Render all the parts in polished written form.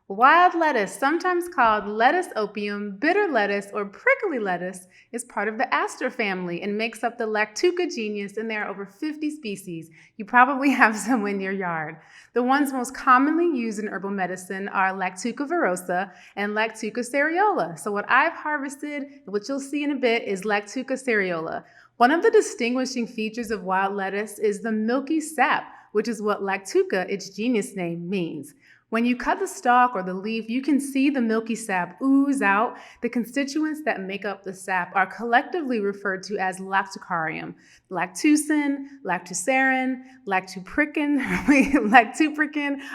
Wild lettuce, sometimes called lettuce opium, bitter lettuce, or prickly lettuce, is part of the aster family and makes up the lactuca genus, and there are over 50 species. You probably have some in your yard. The ones most commonly used in herbal medicine are lactuca virosa and lactuca serriola. So what I've harvested, what you'll see in a bit, is lactuca serriola. One of the distinguishing features of wild lettuce is the milky sap, which is what lactuca, its genus name, means. When you cut the stalk or the leaf, you can see the milky sap ooze out. The constituents that make up the sap are collectively referred to as lactucarium. Lactucin, lactucerin, lactupricin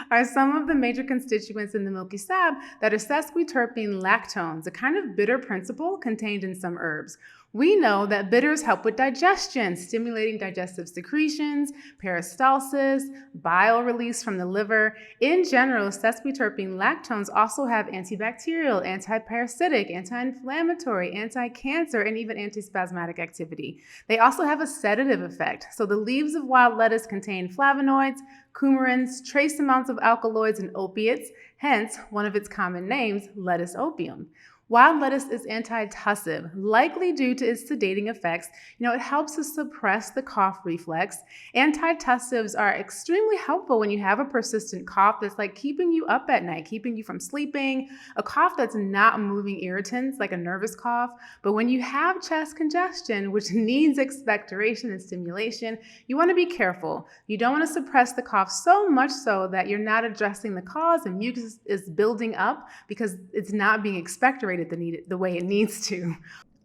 are some of the major constituents in the milky sap that are sesquiterpene lactones, a kind of bitter principle contained in some herbs. We know that bitters help with digestion, stimulating digestive secretions, peristalsis, bile release from the liver. In general, sesquiterpene lactones also have antibacterial, antiparasitic, anti-inflammatory, anti-cancer, and even antispasmodic activity. They also have a sedative effect. So the leaves of wild lettuce contain flavonoids, coumarins, trace amounts of alkaloids, and opiates, hence one of its common names, lettuce opium. Wild lettuce is antitussive, likely due to its sedating effects. It helps to suppress the cough reflex. Antitussives are extremely helpful when you have a persistent cough that's like keeping you up at night, keeping you from sleeping, a cough that's not moving irritants like a nervous cough. But when you have chest congestion, which needs expectoration and stimulation, you want to be careful. You don't want to suppress the cough so much so that you're not addressing the cause and mucus is building up because it's not being expectorated the way it needs to.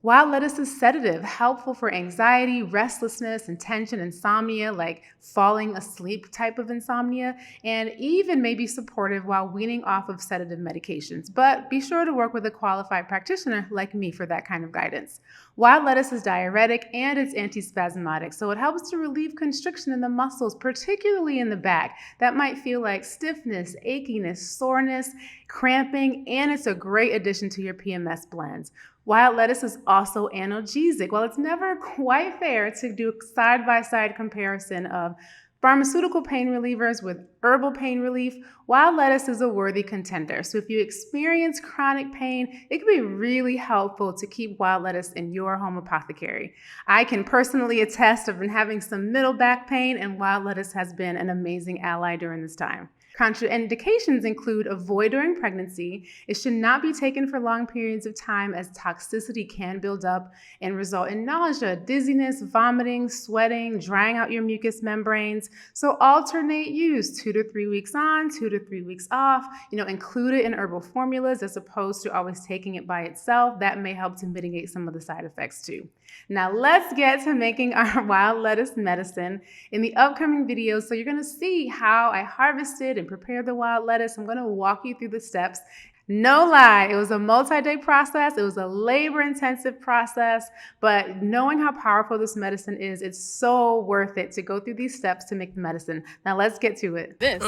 Wild lettuce is sedative, helpful for anxiety, restlessness, and tension, insomnia, like falling asleep type of insomnia, and even may be supportive while weaning off of sedative medications. But be sure to work with a qualified practitioner like me for that kind of guidance. Wild lettuce is diuretic and it's antispasmodic, so it helps to relieve constriction in the muscles, particularly in the back. That might feel like stiffness, achiness, soreness, cramping, and it's a great addition to your PMS blends. Wild lettuce is also analgesic. While it's never quite fair to do a side-by-side comparison of pharmaceutical pain relievers with herbal pain relief, wild lettuce is a worthy contender. So if you experience chronic pain, it can be really helpful to keep wild lettuce in your home apothecary. I can personally attest I've been having some middle back pain, and wild lettuce has been an amazing ally during this time. Contraindications include avoid during pregnancy. It should not be taken for long periods of time as toxicity can build up and result in nausea, dizziness, vomiting, sweating, drying out your mucous membranes. So alternate use, 2 to 3 weeks on, 2 to 3 weeks off. Include it in herbal formulas as opposed to always taking it by itself. That may help to mitigate some of the side effects too. Now let's get to making our wild lettuce medicine in the upcoming videos. So you're going to see how I harvested and prepared the wild lettuce. I'm going to walk you through the steps. No lie, it was a multi-day process. It was a labor-intensive process, but knowing how powerful this medicine is, it's so worth it to go through these steps to make the medicine. Now let's get to it. This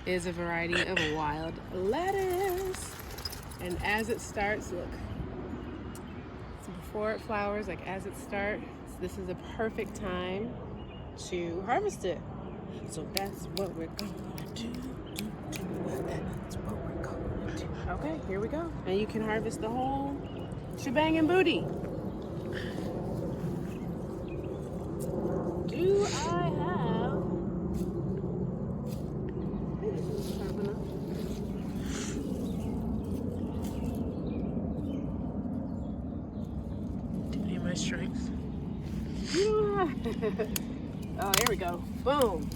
is a variety of wild lettuce. And as it starts, look. Before it flowers, like as it starts, this is a perfect time to harvest it. So that's what we're gonna do. That's what we're gonna do. Okay, here we go. And you can harvest the whole shebang and booty. Do I have... my strength. Oh, there we go. Boom.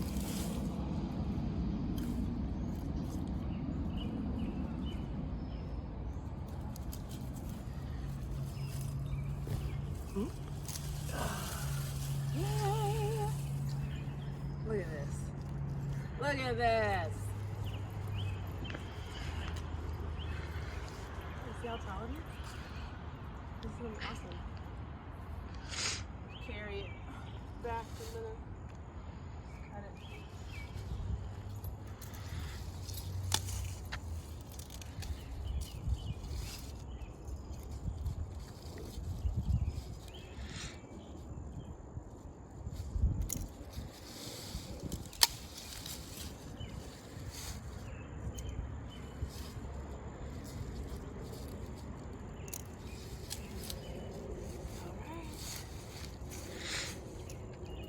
Yay. Look at this. Look at this. See how tall it is? This is gonna be awesome. Carry it back a minute. Cut it.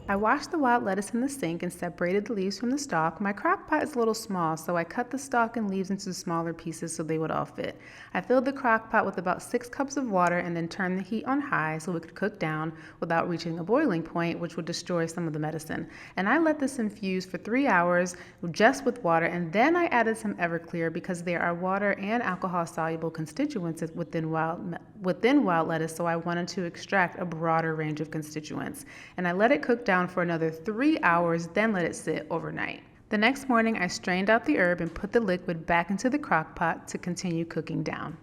I washed the wild lettuce in the sink and separated the leaves from the stalk. My crock pot is a little small, so I cut the stalk and leaves into smaller pieces so they would all fit. I filled the crock pot with about 6 cups of water and then turned the heat on high so it could cook down without reaching a boiling point, which would destroy some of the medicine. And I let this infuse for 3 hours just with water, and then I added some Everclear because there are water and alcohol-soluble constituents within wild lettuce, so I wanted to extract a broader range of constituents. And I let it cook down for another 3 hours, then let it sit overnight. The next morning, I strained out the herb and put the liquid back into the crock pot to continue cooking down.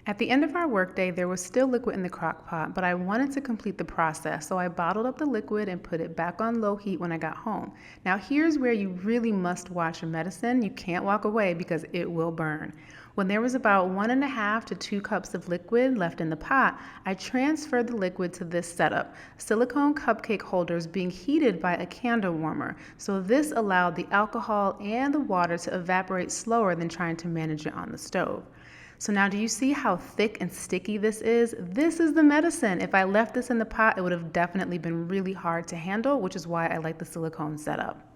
At the end of our workday, there was still liquid in the crock pot, but I wanted to complete the process, so I bottled up the liquid and put it back on low heat when I got home. Now here's where you really must watch your medicine. You can't walk away because it will burn. When there was about 1.5 to 2 cups of liquid left in the pot, I transferred the liquid to this setup, silicone cupcake holders being heated by a candle warmer. So this allowed the alcohol and the water to evaporate slower than trying to manage it on the stove. So now do you see how thick and sticky this is? This is the medicine. If I left this in the pot, it would have definitely been really hard to handle, which is why I like the silicone setup.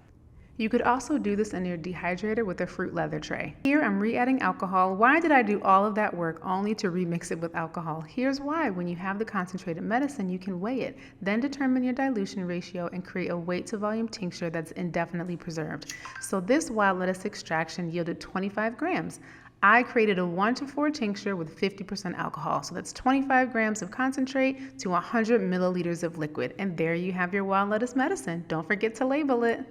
You could also do this in your dehydrator with a fruit leather tray. Here I'm re-adding alcohol. Why did I do all of that work only to remix it with alcohol? Here's why. When you have the concentrated medicine, you can weigh it, then determine your dilution ratio and create a weight to volume tincture that's indefinitely preserved. So this wild lettuce extraction yielded 25 grams. I created a 1-to-4 tincture with 50% alcohol. So that's 25 grams of concentrate to 100 milliliters of liquid. And there you have your wild lettuce medicine. Don't forget to label it.